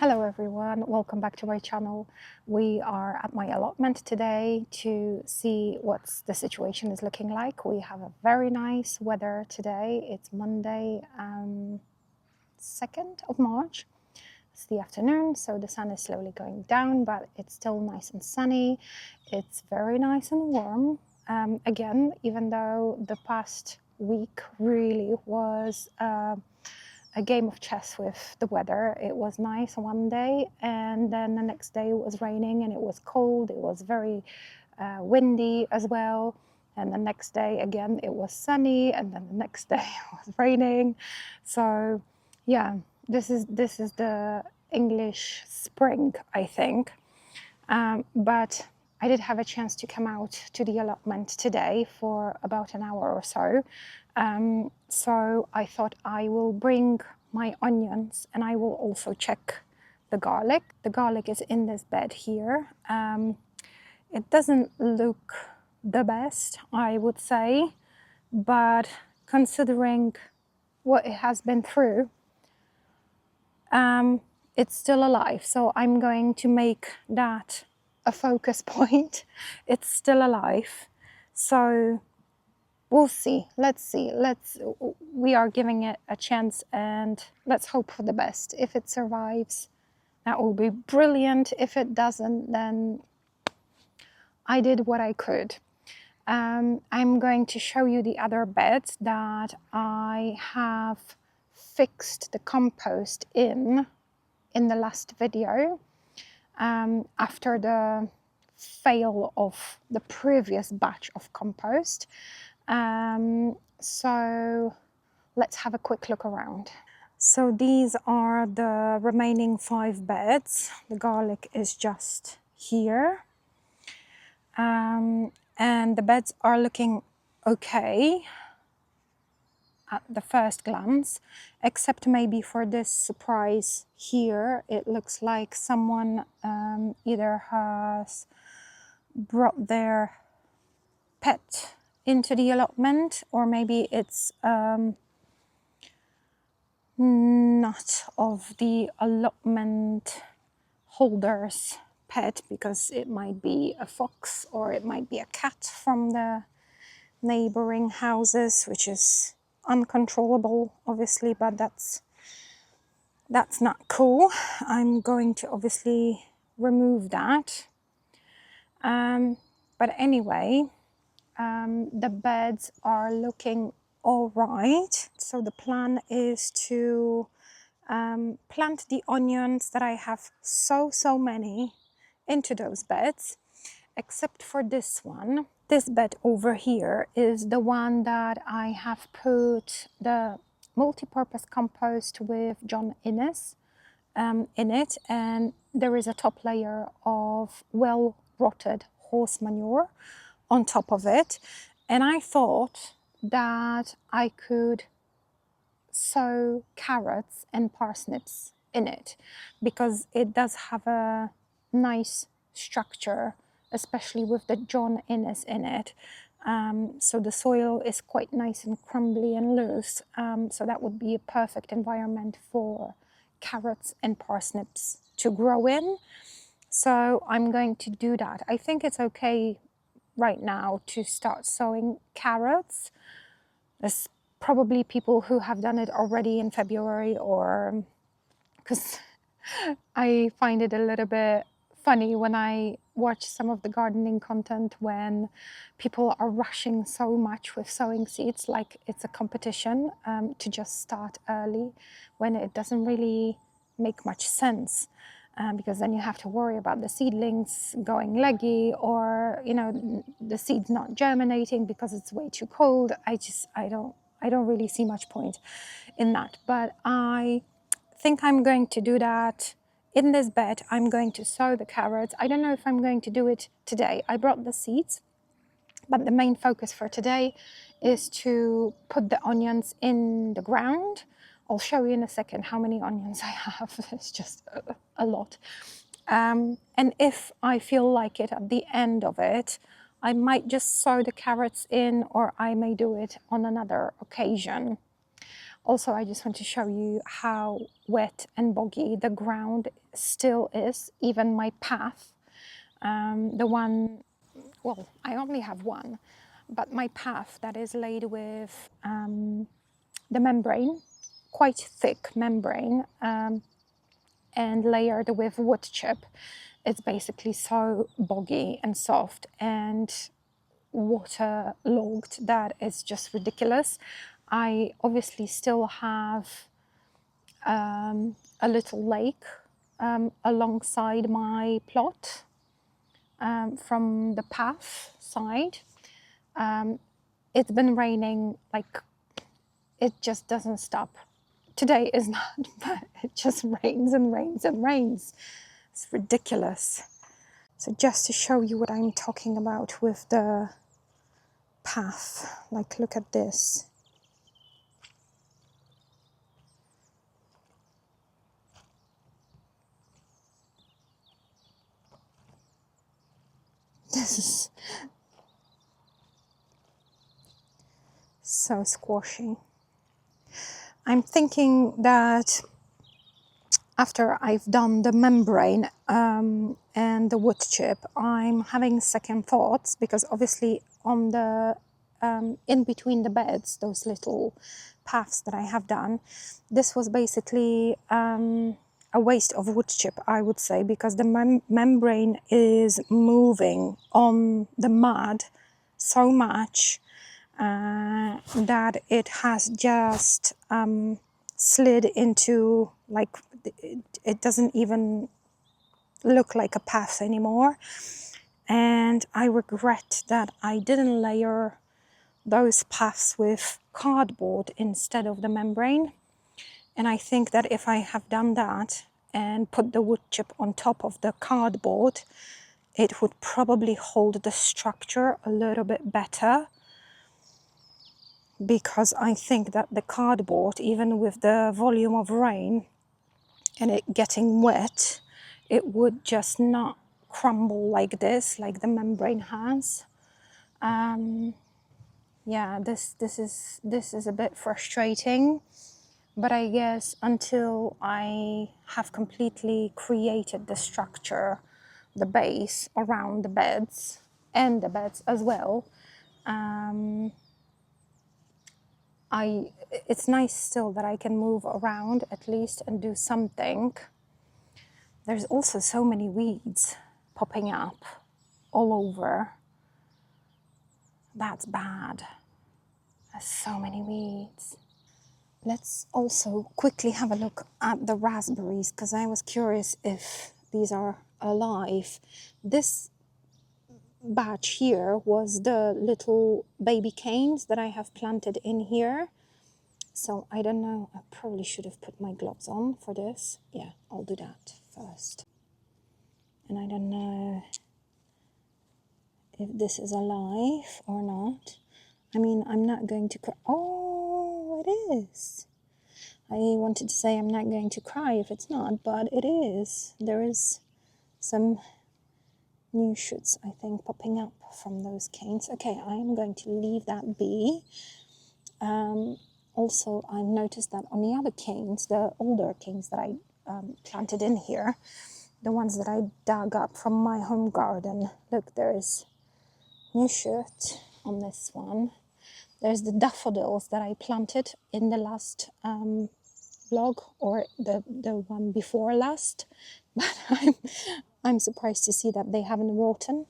Hello everyone, welcome back to my channel. We are at my allotment today to see what's the situation is looking like. We have a very nice weather today. It's Monday, 2nd of March. It's the afternoon, so the sun is slowly going down, but it's still nice and sunny. It's very nice and warm. Again, even though the past week really was a game of chess with the weather. It was nice one day, and then the next day it was raining and it was cold. It was very windy as well. And the next day again it was sunny, and then the next day it was raining. So yeah, this is the English spring, I think. But I did have a chance to come out to the allotment today for about an hour or so. So I thought I will bring my onions, and I will also check the garlic. The garlic is in this bed here. It doesn't look the best, I would say, but considering what it has been through, it's still alive. So I'm going to make that a focus point. It's still alive. So we'll see. Let's see. We are giving it a chance, and let's hope for the best. If it survives, that will be brilliant. If it doesn't, then I did what I could. I'm going to show you the other beds that I have fixed the compost in the last video, after the fail of the previous batch of compost. So let's have a quick look around. So these are the remaining 5 beds. The garlic is just here. And the beds are looking okay at the first glance, except maybe for this surprise here. It looks like someone either has brought their pet into the allotment, or maybe it's not of the allotment holder's pet, because it might be a fox or it might be a cat from the neighboring houses, which is uncontrollable obviously, but that's not cool. I'm going to obviously remove that, but anyway, the beds are looking all right. So the plan is to plant the onions that I have so many into those beds, except for this one. This bed over here is the one that I have put the multi-purpose compost with John Innes in it, and there is a top layer of well-rotted horse manure on top of it. And I thought that I could sow carrots and parsnips in it, because it does have a nice structure, especially with the John Innes in it. So the soil is quite nice and crumbly and loose, so that would be a perfect environment for carrots and parsnips to grow in. So I'm going to do that. I think it's okay right now to start sowing carrots. There's probably people who have done it already in February, or because I find it a little bit funny when I watch some of the gardening content when people are rushing so much with sowing seeds, like it's a competition, to just start early, when it doesn't really make much sense. Because then you have to worry about the seedlings going leggy, or the seeds not germinating because it's way too cold. I don't really see much point in that. But I think I'm going to do that in this bed. I'm going to sow the carrots. I don't know if I'm going to do it today. I brought the seeds, but the main focus for today is to put the onions in the ground. I'll show you in a second how many onions I have. It's just a lot. And if I feel like it at the end of it, I might just sow the carrots in, or I may do it on another occasion. Also, I just want to show you how wet and boggy the ground still is, even my path. The one, well, I only have one, but my path that is laid with the membrane, quite thick membrane, and layered with wood chip. It's basically so boggy and soft and waterlogged that it's just ridiculous. I obviously still have a little lake alongside my plot from the path side. It's been raining, like, it just doesn't stop. Today is not, but it just rains and rains and rains. It's ridiculous. So just to show you what I'm talking about with the path, like, look at this. This is so squashy. I'm thinking that after I've done the membrane and the wood chip, I'm having second thoughts, because obviously on the in between the beds, those little paths that I have done, this was basically a waste of wood chip, I would say, because the membrane is moving on the mud so much that it has just slid into, like, it doesn't even look like a path anymore. And I regret that I didn't layer those paths with cardboard instead of the membrane. And I think that if I have done that and put the wood chip on top of the cardboard, it would probably hold the structure a little bit better, because I think that the cardboard, even with the volume of rain and it getting wet, it would just not crumble like this, like the membrane has. Yeah, this is a bit frustrating, but I guess until I have completely created the structure, the base around the beds and the beds as well, it's nice still that I can move around at least and do something. There's also so many weeds popping up all over. That's bad. There's so many weeds. Let's also quickly have a look at the raspberries, because I was curious if these are alive. This batch here was the little baby canes that I have planted in here. So I don't know, I probably should have put my gloves on for this. Yeah, I'll do that first. And I don't know if this is alive or not. I mean, I'm not going to cry. Oh, it is. I wanted to say I'm not going to cry if it's not, but it is. There is some new shoots, I think, popping up from those canes. Okay, I'm going to leave that be. Also, I've noticed that on the other canes, the older canes that I planted in here, the ones that I dug up from my home garden, look, there is new shoot on this one. There's the daffodils that I planted in the last vlog, or the one before last, but I'm surprised to see that they haven't rotten.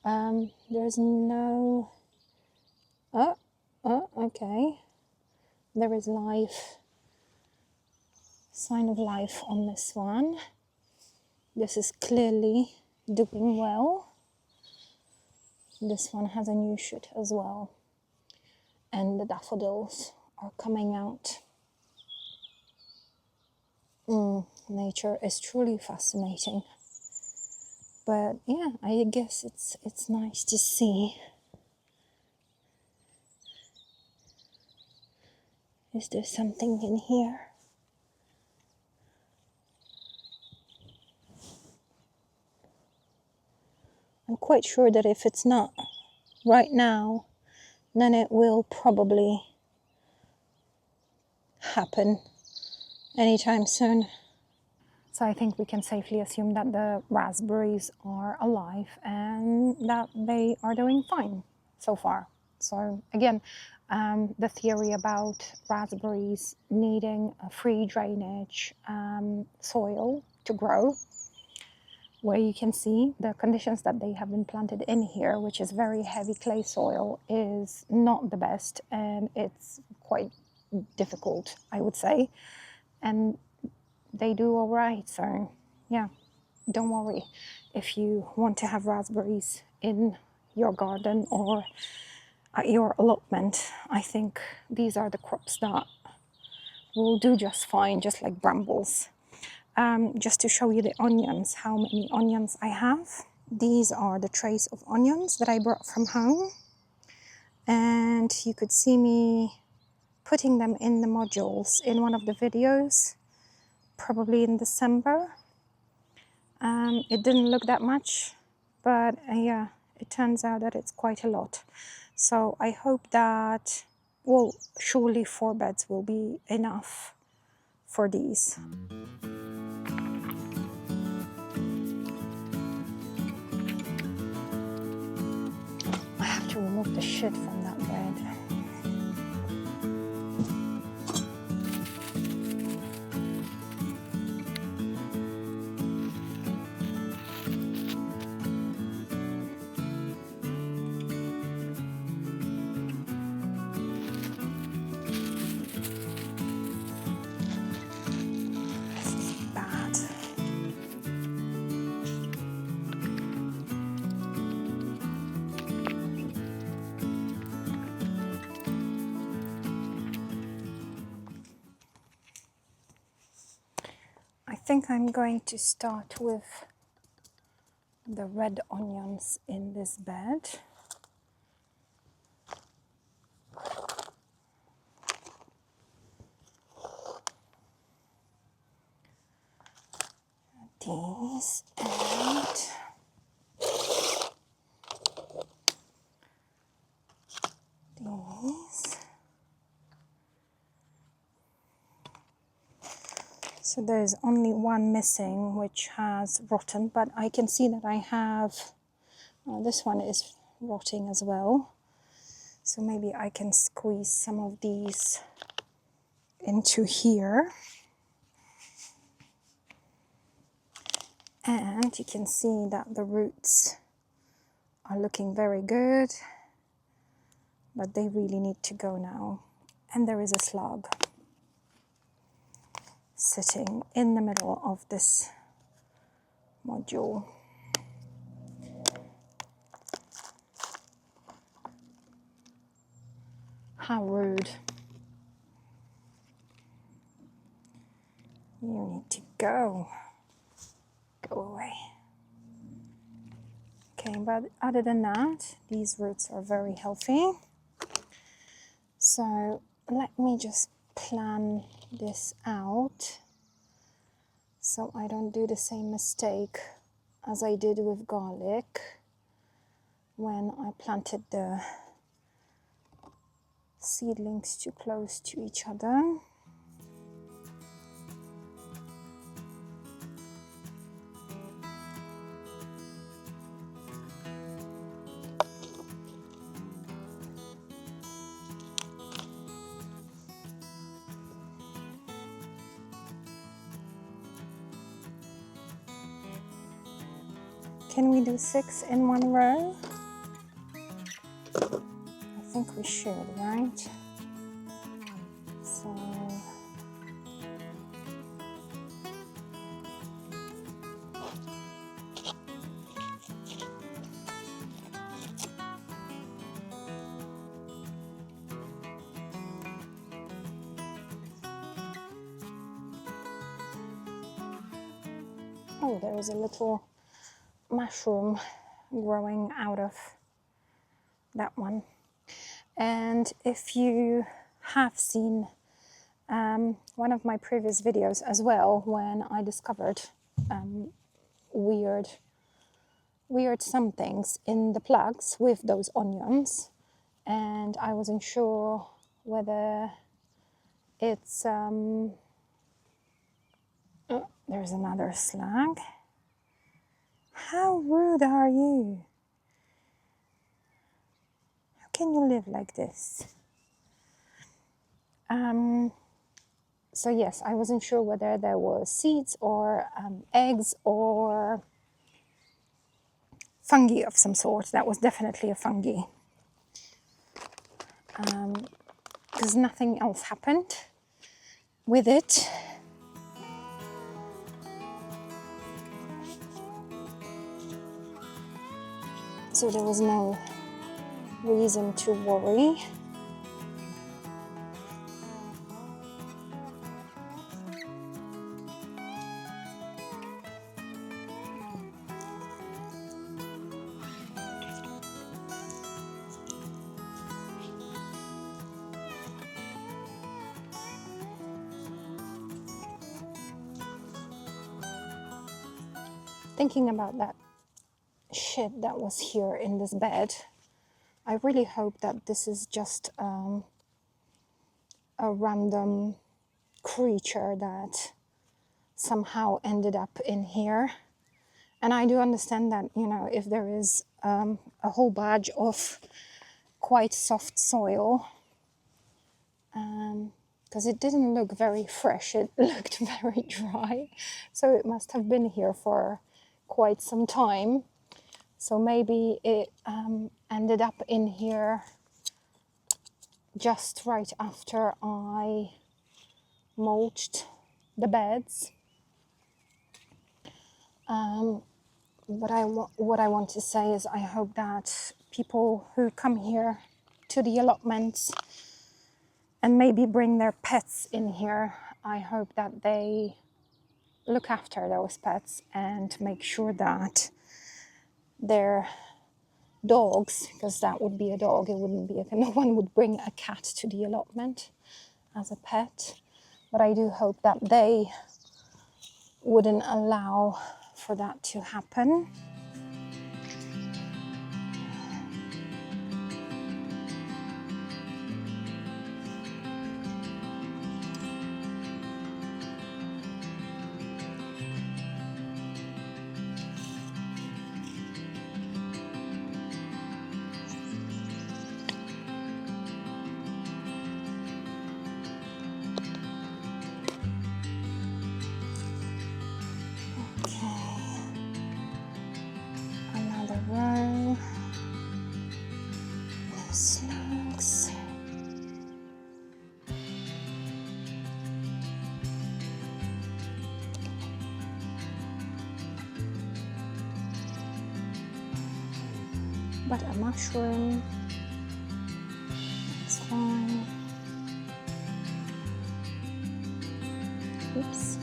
There's no... Oh, okay. There is life, sign of life on this one. This is clearly doing well. This one has a new shoot as well. And the daffodils are coming out. Nature is truly fascinating. But yeah, I guess it's nice to see. Is there something in here? I'm quite sure that if it's not right now, then it will probably happen anytime soon. So I think we can safely assume that the raspberries are alive and that they are doing fine so far. So again, the theory about raspberries needing a free drainage soil to grow, where you can see the conditions that they have been planted in here, which is very heavy clay soil, is not the best, and it's quite difficult, I would say. And they do all right. So yeah, don't worry if you want to have raspberries in your garden or at your allotment. I think these are the crops that will do just fine, just like brambles. Just to show you the onions, how many onions I have. These are the trays of onions that I brought from home, and you could see me putting them in the modules in one of the videos, probably in December. It didn't look that much, but yeah, it turns out that it's quite a lot. So I hope that, well, surely 4 beds will be enough for these. I have to remove the shit from that bed. This is bad. I think I'm going to start with the red onions in this bed. These and these. So there's only one missing, which has rotten, but I can see that I have, this one is rotting as well. So maybe I can squeeze some of these into here. And you can see that the roots are looking very good, but they really need to go now. And there is a slug sitting in the middle of this module. How rude. You need to go. Go away. Okay, but other than that, these roots are very healthy. So let me just plan this out so I don't do the same mistake as I did with garlic when I planted the seedlings too close to each other. Can we do 6 in one row? I think we should, right? So oh, there is a little mushroom growing out of that one. And if you have seen one of my previous videos as well, when I discovered weird some things in the plugs with those onions, and I wasn't sure whether It's, oh, there's another slug. How rude are you? How can you live like this? So yes, I wasn't sure whether there were seeds or eggs or fungi of some sort. That was definitely a fungi. Because nothing else happened with it. So there was no reason to worry. Thinking about that shit that was here in this bed, I really hope that this is just a random creature that somehow ended up in here. And I do understand that, you know, if there is a whole batch of quite soft soil, because it didn't look very fresh, it looked very dry, so it must have been here for quite some time. So maybe it ended up in here just right after I mulched the beds. What I want to say is I hope that people who come here to the allotments and maybe bring their pets in here, I hope that they look after those pets and make sure that their dogs, because that would be a dog, it wouldn't be no one would bring a cat to the allotment as a pet, but I do hope that they wouldn't allow for that to happen. Another row. No slugs. But a mushroom. That's fine. Oops.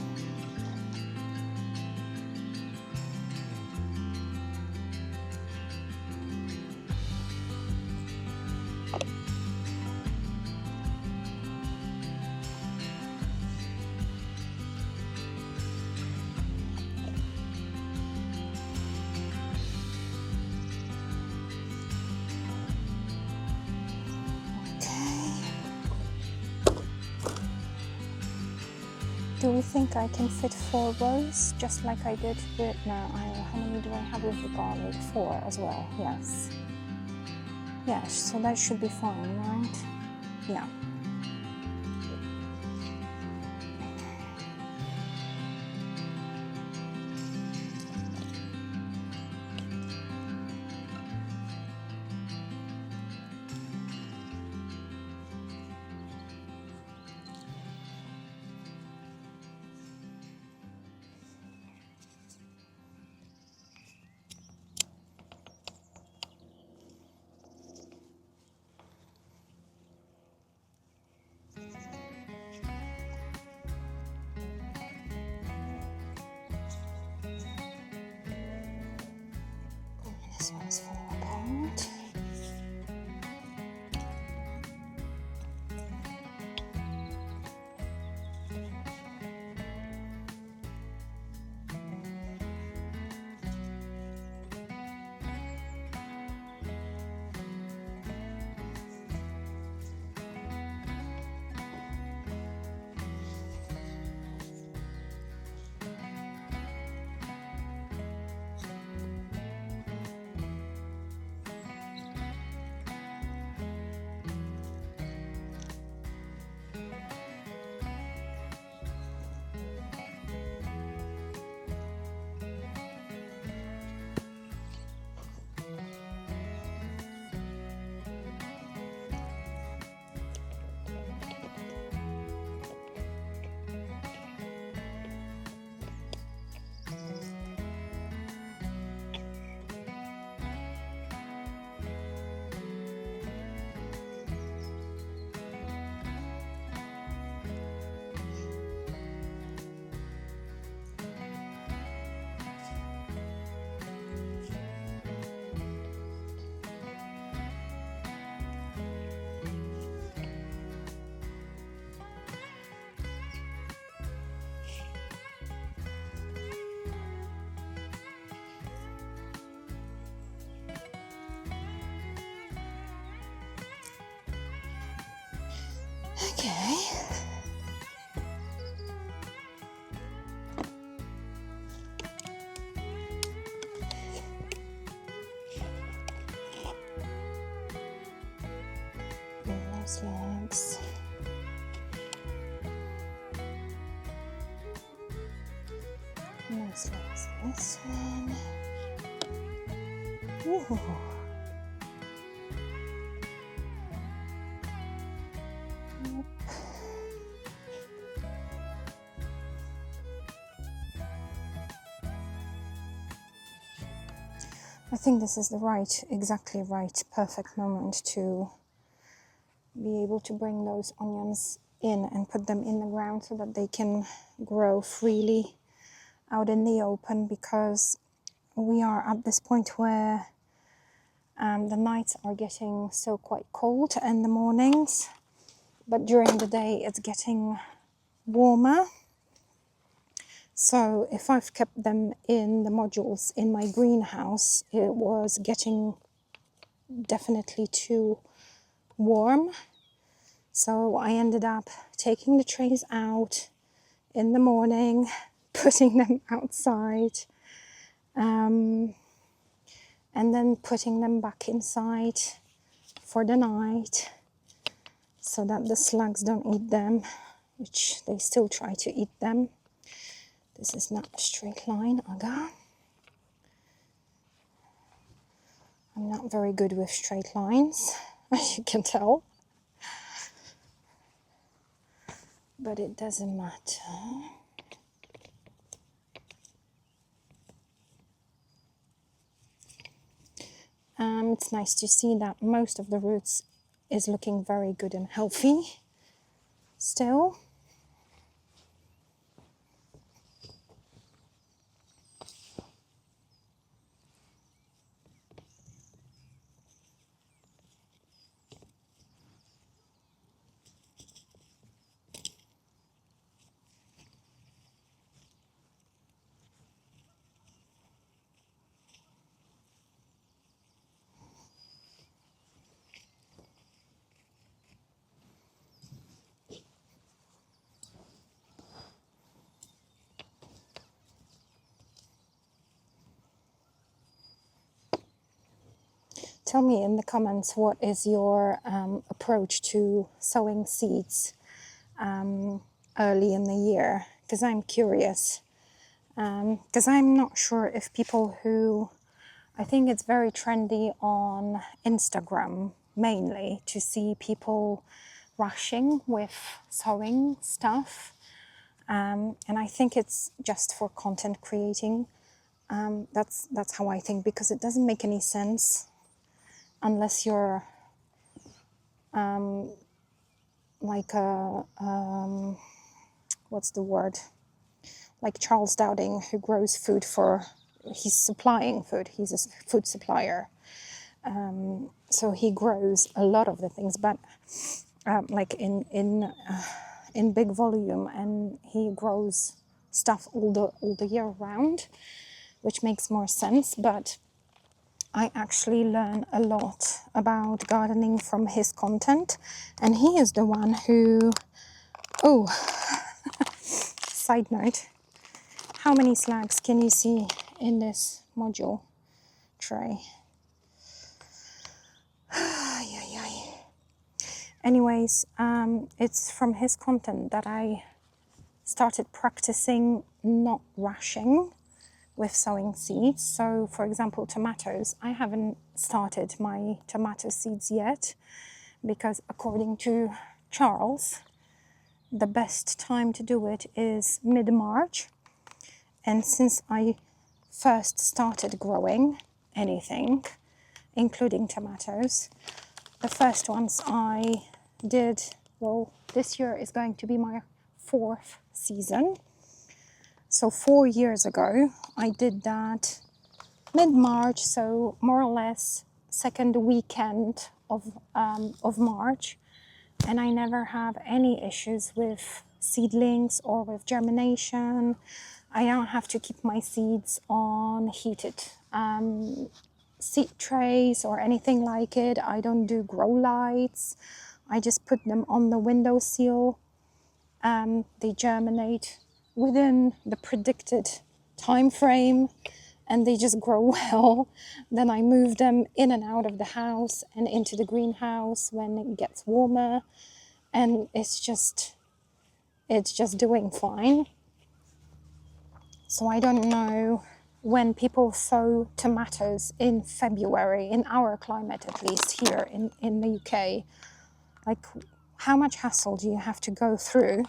Do we think I can fit 4 rows, just like I did with, how many do I have with the garlic? 4 as well, yes. Yes, so that should be fine, right? Yeah. This one's falling apart. nice legs. Nice legs, this one. Ooh. I think this is the exactly right, perfect moment to be able to bring those onions in and put them in the ground so that they can grow freely out in the open, because we are at this point where the nights are getting so quite cold and the mornings, but during the day it's getting warmer. So if I've kept them in the modules in my greenhouse, it was getting definitely too warm. So I ended up taking the trays out in the morning, putting them outside, and then putting them back inside for the night so that the slugs don't eat them, which they still try to eat them. This is not a straight line, Aga. I'm not very good with straight lines, as you can tell. But it doesn't matter. It's nice to see that most of the roots is looking very good and healthy still. Tell me in the comments, what is your approach to sowing seeds early in the year? Because I'm curious. Because I'm not sure if people who, I think it's very trendy on Instagram mainly to see people rushing with sowing stuff. And I think it's just for content creating. That's how I think, because it doesn't make any sense unless you're like a, what's the word? Like Charles Dowding, who grows food for, he's supplying food, he's a food supplier. So he grows a lot of the things, but like in big volume, and he grows stuff all the year round, which makes more sense. But I actually learn a lot about gardening from his content, and he is the one who, oh, side note, how many slugs can you see in this module tray? Anyways, it's from his content that I started practicing not rushing with sowing seeds. So for example, tomatoes, I haven't started my tomato seeds yet, because according to Charles, the best time to do it is mid-March. And since I first started growing anything, including tomatoes, the first ones I did, well, this year is going to be my 4th season. So 4 years ago, I did that mid-March, so more or less second weekend of March. And I never have any issues with seedlings or with germination. I don't have to keep my seeds on heated seed trays or anything like it. I don't do grow lights. I just put them on the windowsill. They germinate within the predicted time frame, and they just grow well. Then I move them in and out of the house and into the greenhouse when it gets warmer, and it's just doing fine. So I don't know when people sow tomatoes in February, in our climate at least here in the UK, like how much hassle do you have to go through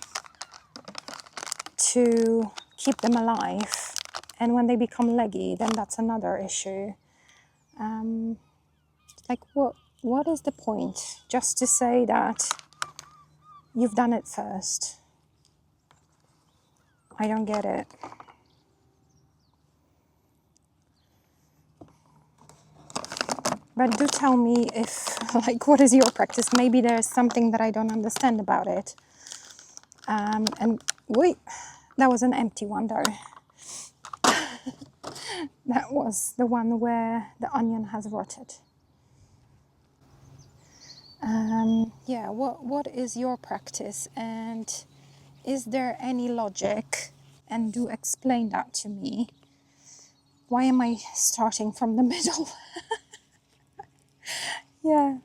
to keep them alive? And when they become leggy, then that's another issue. Like what is the point? Just to say that you've done it first. I don't get it. But do tell me if, like, what is your practice? Maybe there's something that I don't understand about it. And wait, that was an empty one though. That was the one where the onion has rotted. Yeah, what is your practice, and is there any logic? And do explain that to me. Why am I starting from the middle? Yeah.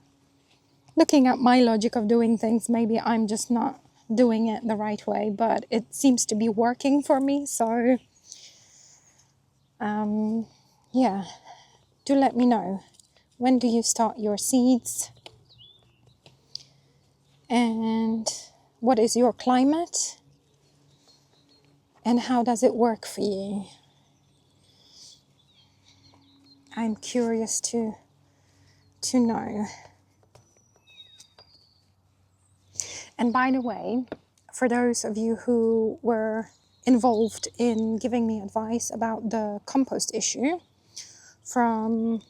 Looking at my logic of doing things, maybe I'm just not doing it the right way, but it seems to be working for me. So, yeah, do let me know. When do you start your seeds? And what is your climate? And how does it work for you? I'm curious to know. And by the way, for those of you who were involved in giving me advice about the compost issue from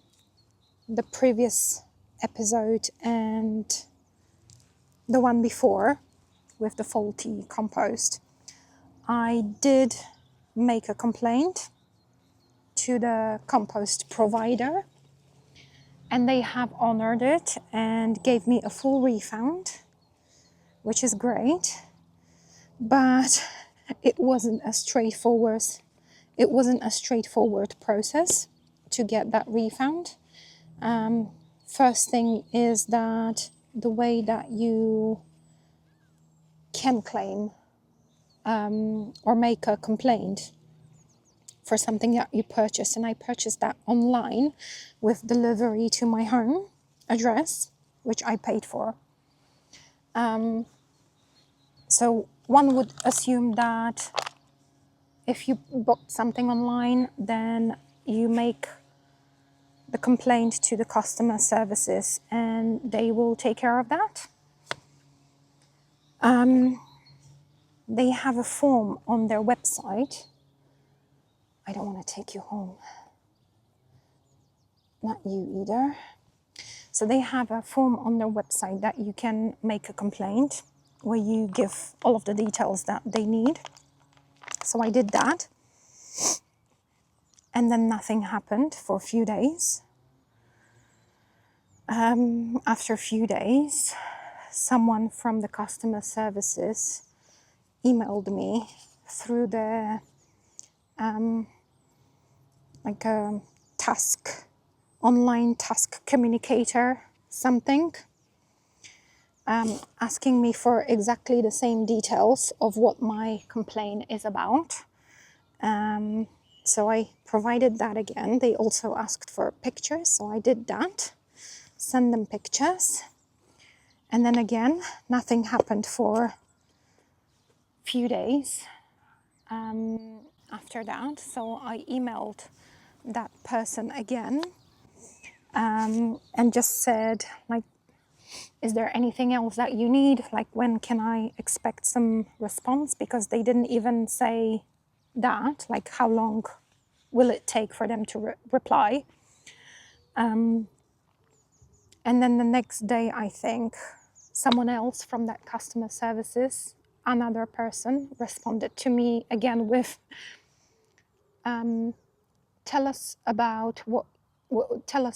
the previous episode and the one before with the faulty compost, I did make a complaint to the compost provider, and they have honored it and gave me a full refund, which is great. But it wasn't a straightforward process to get that refund. First thing is that the way that you can claim or make a complaint for something that you purchased, and I purchased that online with delivery to my home address, which I paid for. So one would assume that if you booked something online, then you make the complaint to the customer services and they will take care of that. They have a form on their website. I don't want to take you home. Not you either. So they have a form on their website that you can make a complaint, where you give all of the details that they need. So I did that. And then nothing happened for a few days. After a few days, someone from the customer services emailed me through the like a online task communicator something, asking me for exactly the same details of what my complaint is about. So I provided that again. They also asked for pictures, so I did that. Send them pictures. And then again, nothing happened for a few days after that. So I emailed that person again and just said, like, is there anything else that you need? Like, when can I expect some response? Because they didn't even say that, like, how long will it take for them to reply? And then the next day, I think, someone else from that customer services, another person, responded to me again with, tell us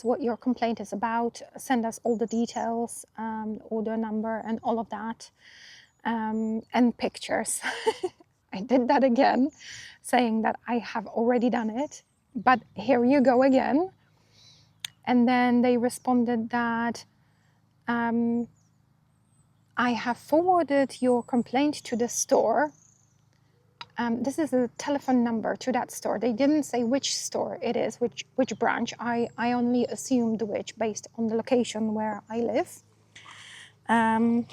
what your complaint is about, send us all the details, order number and all of that, and pictures. I did that again, saying that I have already done it, but here you go again. And then they responded that I have forwarded your complaint to the store. This is a telephone number to that store. They didn't say which store it is, which branch. I only assumed which based on the location where I live. And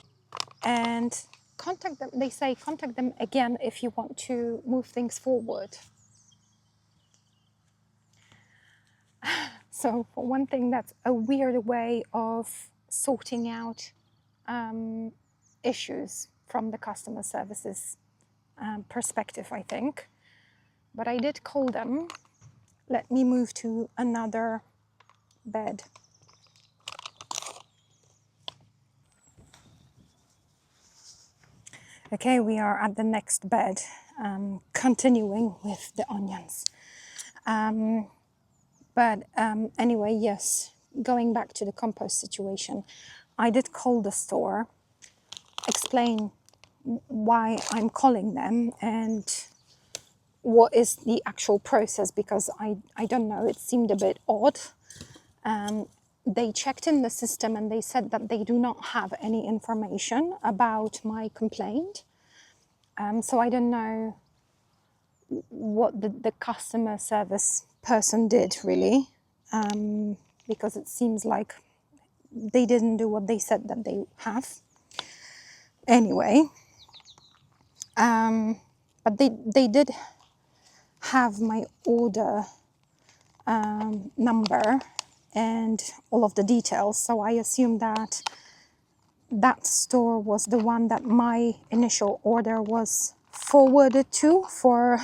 contact them. They say contact them again if you want to move things forward. So for one thing, that's a weird way of sorting out issues from the customer services perspective, I think. But I did call them. Let me move to another bed. Okay, we are at the next bed, continuing with the onions. Anyway, yes, going back to the compost situation, I did call the store, explain why I'm calling them and what is the actual process, because I don't know, it seemed a bit odd. They checked in the system and they said that they do not have any information about my complaint. So I don't know what the customer service person did really, because it seems like they didn't do what they said that they have. Anyway, but they did have my order number and all of the details, so I assume that that store was the one that my initial order was forwarded to for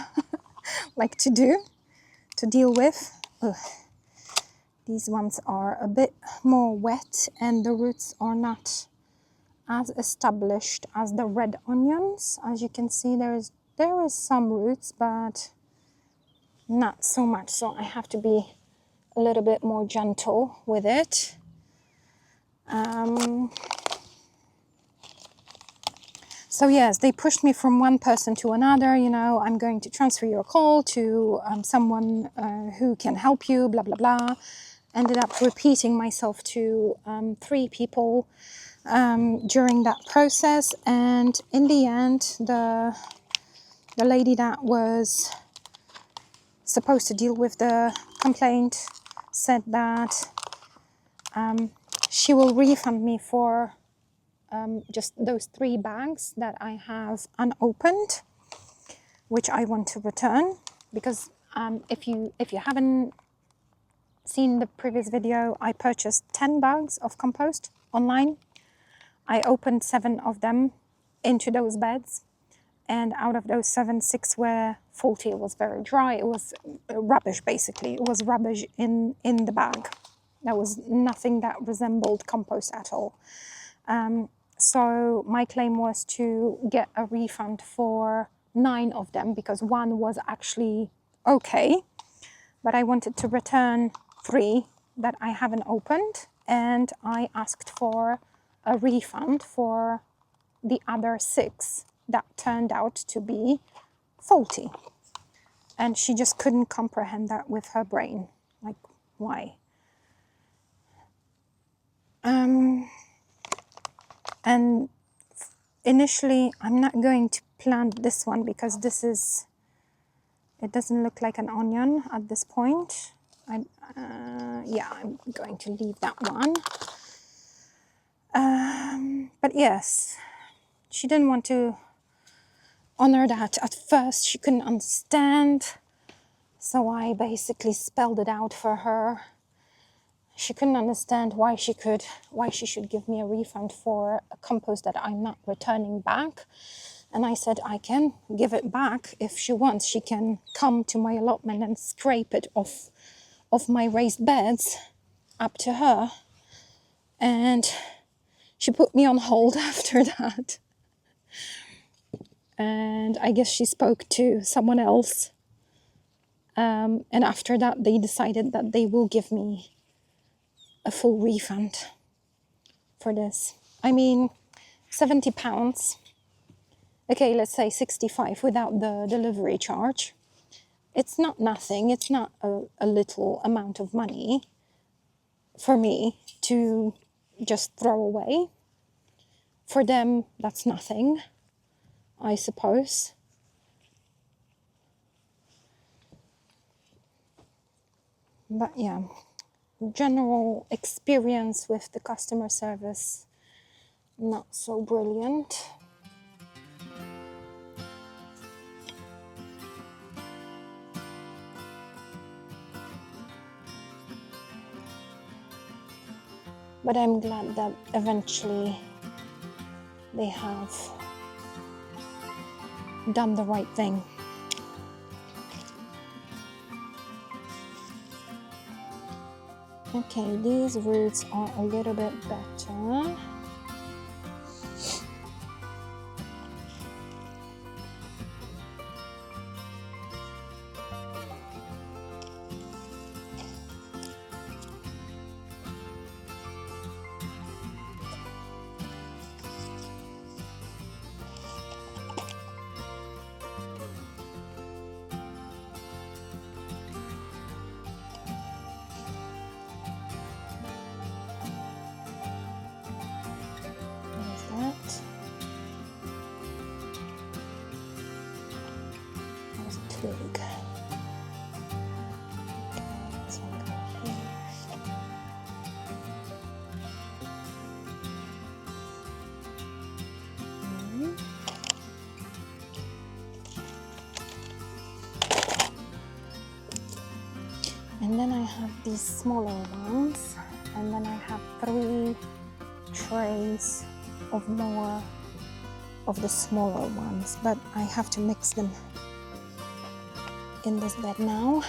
like to deal with. Ugh. These ones are a bit more wet and the roots are not as established as the red onions. As you can see, there is some roots, but not so much, so I have to be a little bit more gentle with it. So yes, they pushed me from one person to another, you know, I'm going to transfer your call to someone who can help you, blah, blah, blah. Ended up repeating myself to 3 people during that process. And in the end, the lady that was supposed to deal with the complaint said that she will refund me for just those 3 bags that I have unopened, which I want to return, because if you haven't seen the previous video, I purchased 10 bags of compost online. I opened 7 of them into those beds, and out of those 7, 6 were faulty. It was very dry. It was rubbish, basically. It was rubbish in the bag. There was nothing that resembled compost at all. So my claim was to get a refund for 9 of them, because 1 was actually okay, but I wanted to return 3 that I haven't opened, and I asked for a refund for the other 6 that turned out to be faulty. And she just couldn't comprehend that with her brain. Like, why? And initially, I'm not going to plant this one because it doesn't look like an onion at this point. Yeah, I'm going to leave that one. But yes, she didn't want to honor that. At first, she couldn't understand, so I basically spelled it out for her. She couldn't understand why she should give me a refund for a compost that I'm not returning back. And I said, I can give it back if she wants. She can come to my allotment and scrape it off my raised beds, up to her. And she put me on hold after that. And I guess she spoke to someone else. And after that, they decided that they will give me a full refund for this. I mean, £70. Okay, let's say 65 without the delivery charge. It's not nothing. It's not a little amount of money for me to just throw away. For them, that's nothing, I suppose. But yeah, general experience with the customer service, not so brilliant. But I'm glad that eventually they have done the right thing. Okay, these roots are a little bit better. There's a twig. Okay, so I'll go here. And then I have these smaller ones, and then I have 3 trays of more of the smaller ones, but I have to mix them in this bed now.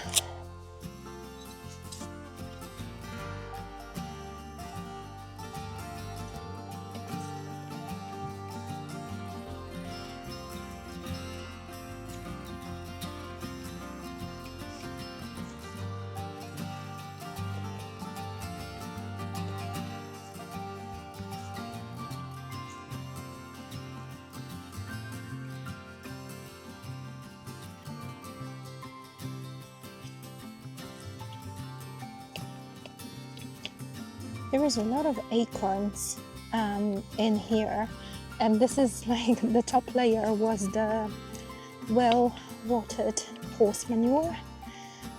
There is a lot of acorns in here, and this is like the top layer was the well-watered horse manure.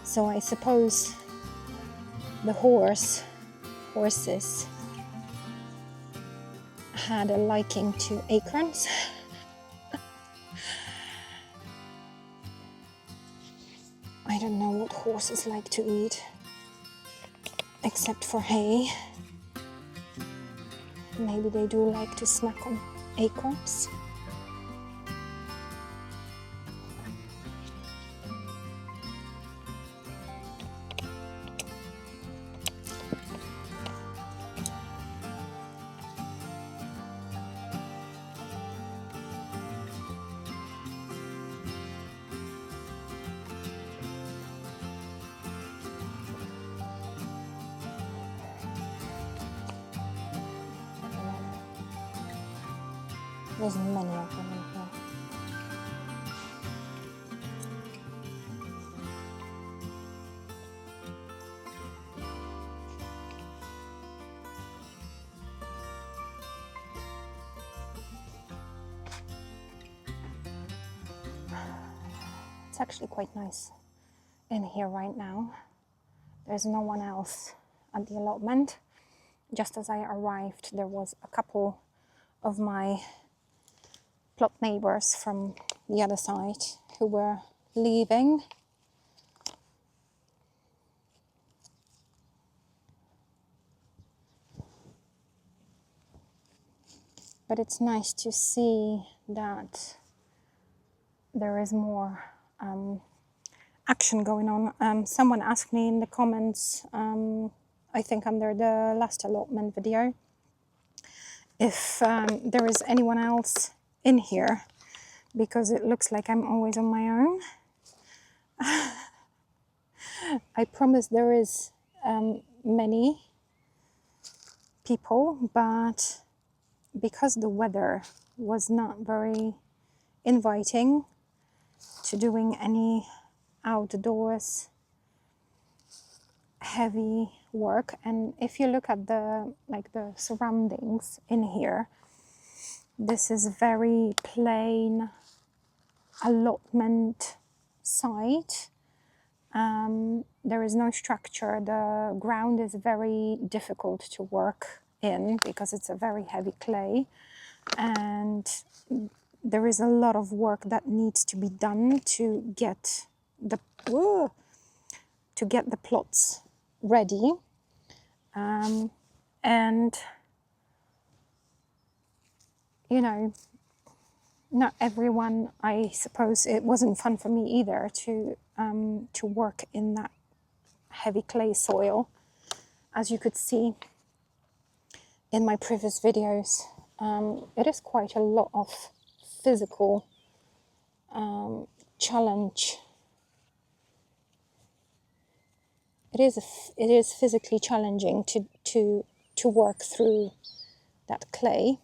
So I suppose the horses had a liking to acorns. I don't know what horses like to eat, except for hay. Maybe they do like to snack on acorns. There's many of them in here. It's actually quite nice in here right now. There's no one else at the allotment. Just as I arrived, there was a couple of my plot neighbors from the other side who were leaving. But it's nice to see that there is more action going on. Someone asked me in the comments, I think under the last allotment video, if there is anyone else in here, because it looks like I'm always on my own. I promise there is many people, but because the weather was not very inviting to doing any outdoors heavy work. And if you look at the surroundings in here, this is very plain allotment site. There is no structure. The ground is very difficult to work in because it's a very heavy clay, and there is a lot of work that needs to be done to get the plots ready. And you know, not everyone, I suppose it wasn't fun for me either to work in that heavy clay soil. As you could see in my previous videos, it is quite a lot of physical challenge. It is physically challenging to work through that clay,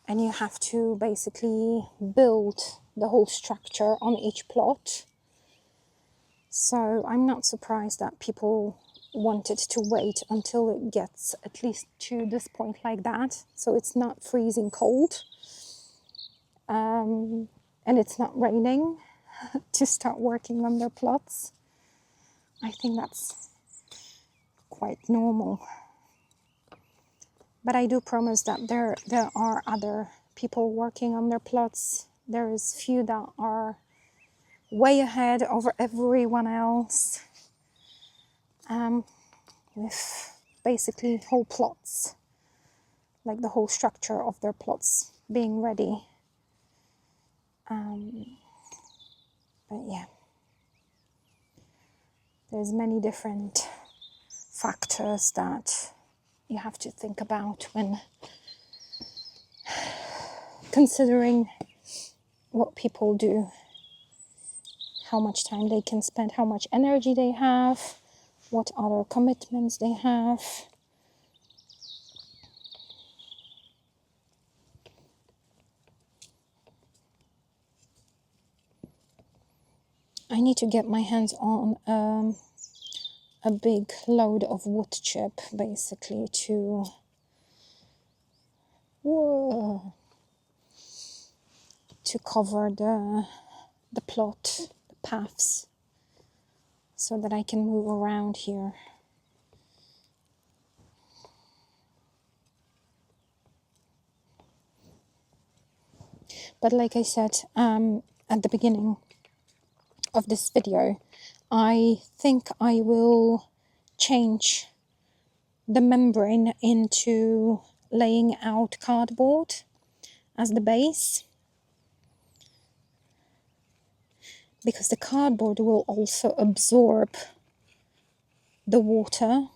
and you have to basically build the whole structure on each plot. So I'm not surprised that people wanted to wait until it gets at least to this point like that, so it's not freezing cold, and it's not raining, to start working on their plots. I think that's quite normal. But I do promise that there are other people working on their plots. There is few that are way ahead over everyone else, with basically whole plots, like the whole structure of their plots being ready. But yeah, there's many different factors that you have to think about when considering what people do, how much time they can spend, how much energy they have, what other commitments they have. I need to get my hands on a big load of Woodchip, basically, to cover the plot, the paths, so that I can move around here. But like I said at the beginning of this video, I think I will change the membrane into laying out cardboard as the base, because the cardboard will also absorb the water,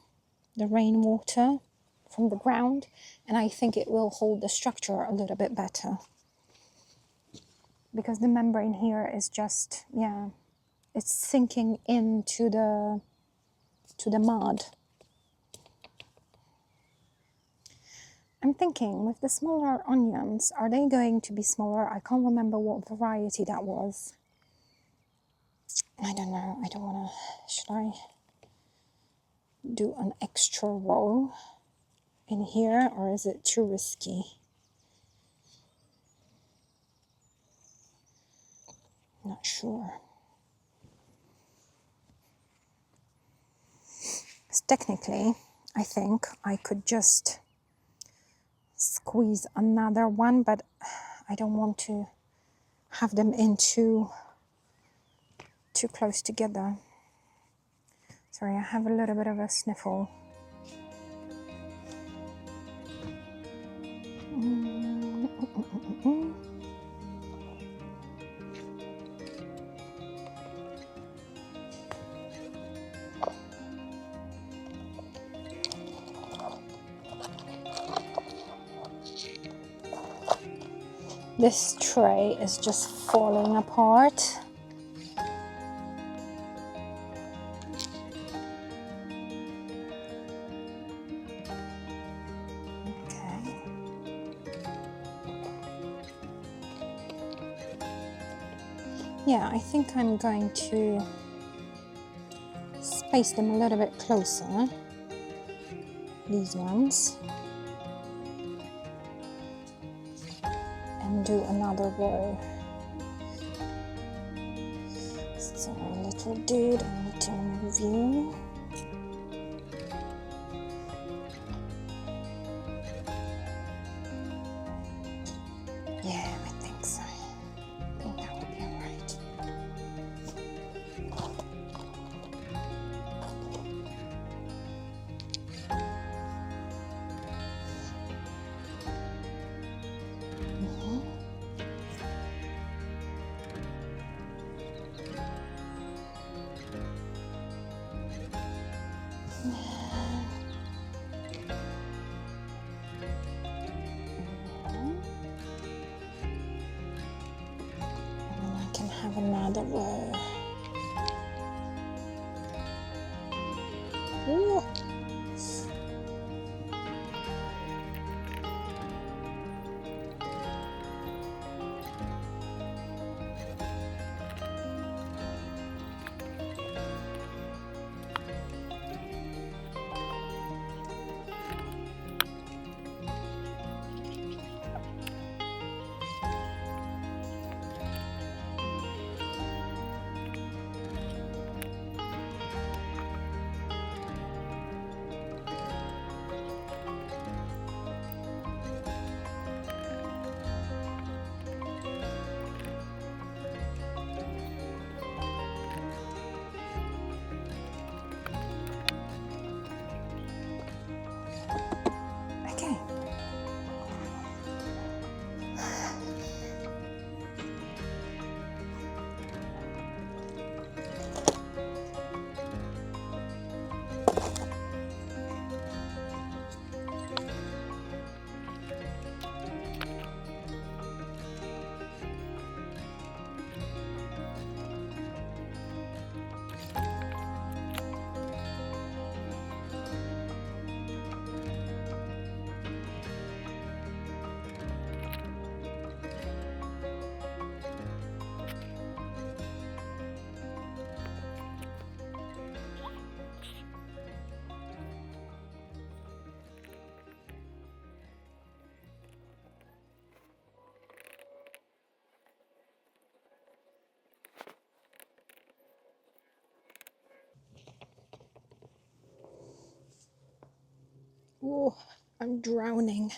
the rainwater from the ground, and I think it will hold the structure a little bit better, because the membrane here is just, yeah, it's sinking into the mud. I'm thinking with the smaller onions, are they going to be smaller? I can't remember what variety that was. I don't know. I don't want to... Should I do an extra row in here, or is it too risky? Not sure. Because technically, I think I could just squeeze another one, but I don't want to have them in too close together. Sorry, I have a little bit of a sniffle. This tray is just falling apart. Okay. Yeah, I think I'm going to space them a little bit closer, these ones, and do another row. Sorry, little dude, I need to move you. Yeah, I think so. I think that would be all right. Have another row. Ooh. Okay. Oh, I'm drowning.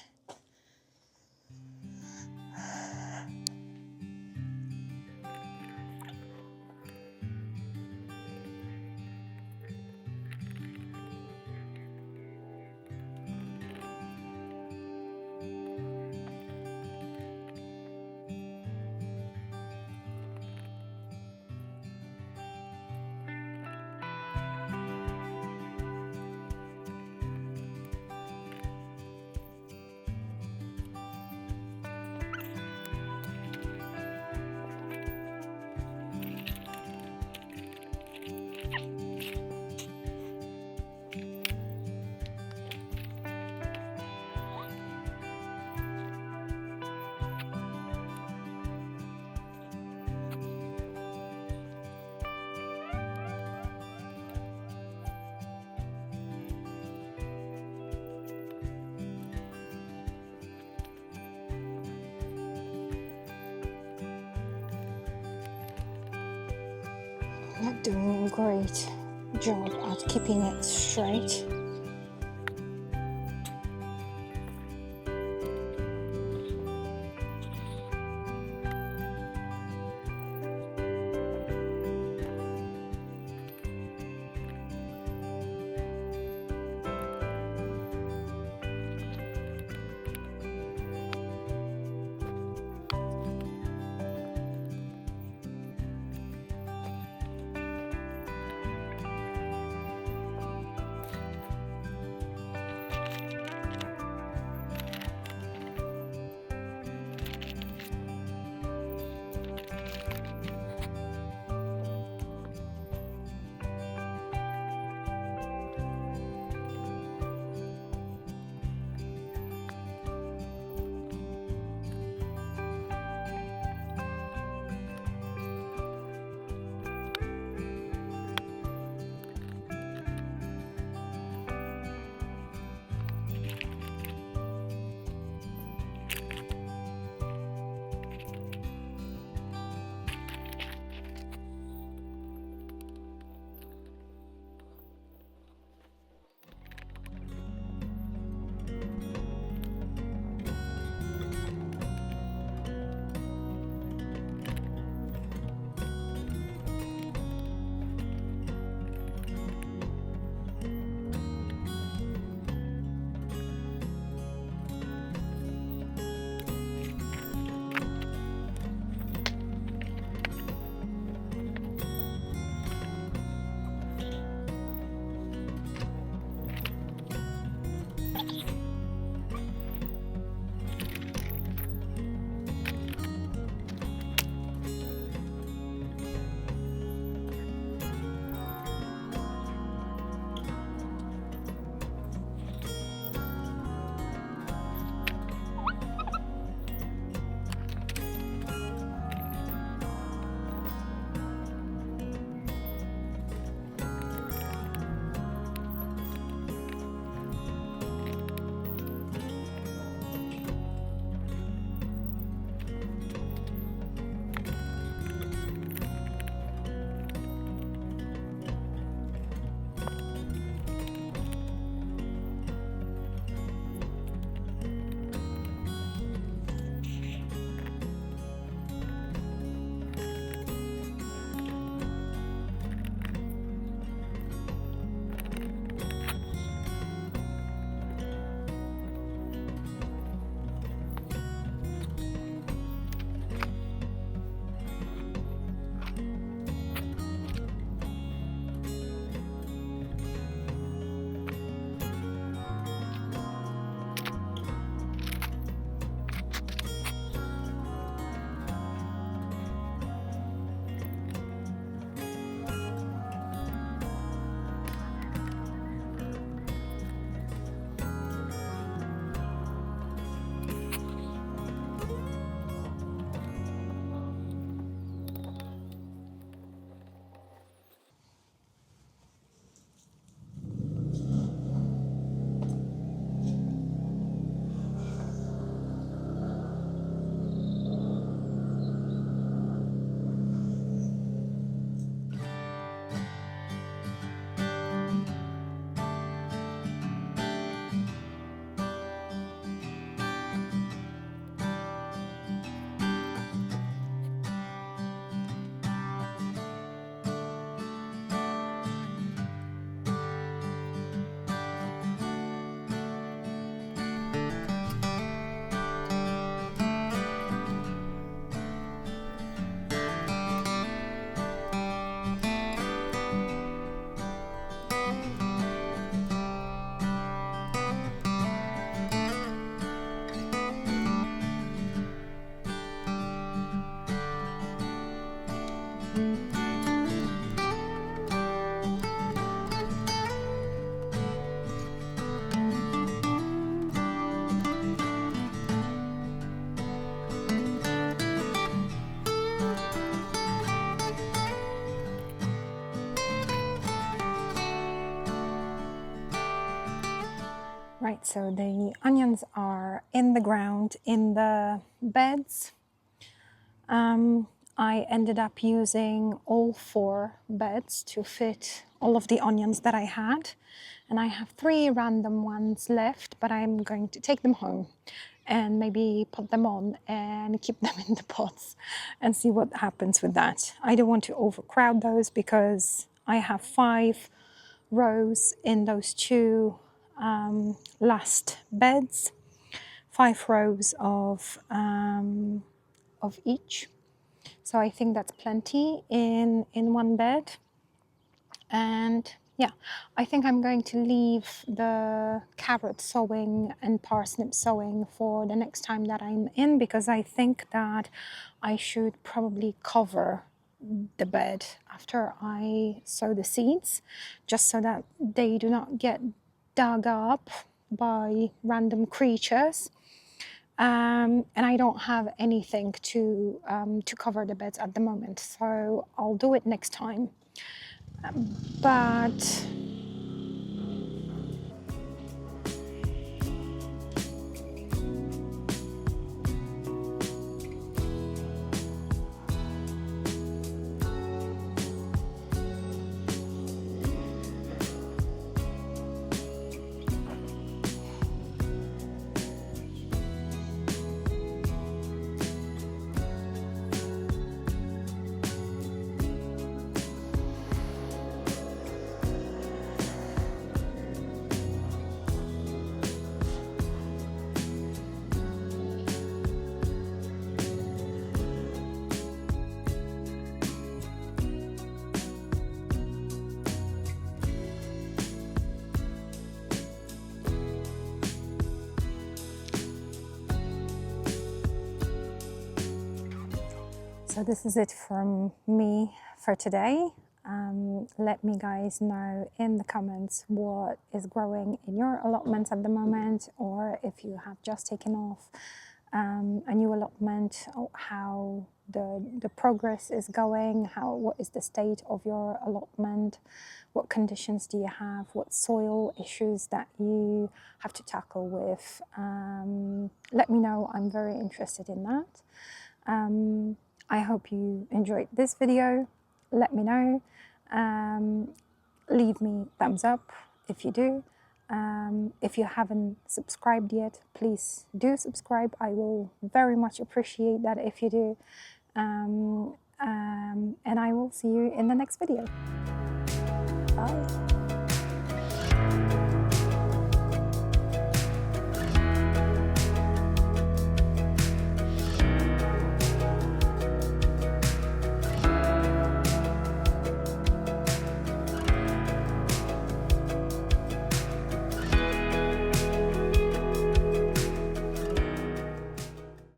Not doing a great job at keeping it straight. Right, so the onions are in the ground, in the beds. I ended up using all 4 beds to fit all of the onions that I had. And I have 3 random ones left, but I'm going to take them home and maybe put them on and keep them in the pots and see what happens with that. I don't want to overcrowd those because I have 5 rows in those 2 last beds, 5 rows of each. So I think that's plenty in one bed. And yeah, I think I'm going to leave the carrot sowing and parsnip sowing for the next time that I'm in, because I think that I should probably cover the bed after I sow the seeds, just so that they do not get dug up by random creatures. And I don't have anything to cover the beds at the moment, so I'll do it next time. But so this is it from me for today. Let me guys know in the comments what is growing in your allotments at the moment, or if you have just taken off a new allotment, how the progress is going, what is the state of your allotment, what conditions do you have, what soil issues that you have to tackle with. Let me know, I'm very interested in that. I hope you enjoyed this video. Let me know. Leave me thumbs up if you do. If you haven't subscribed yet, please do subscribe. I will very much appreciate that if you do. And I will see you in the next video. Bye.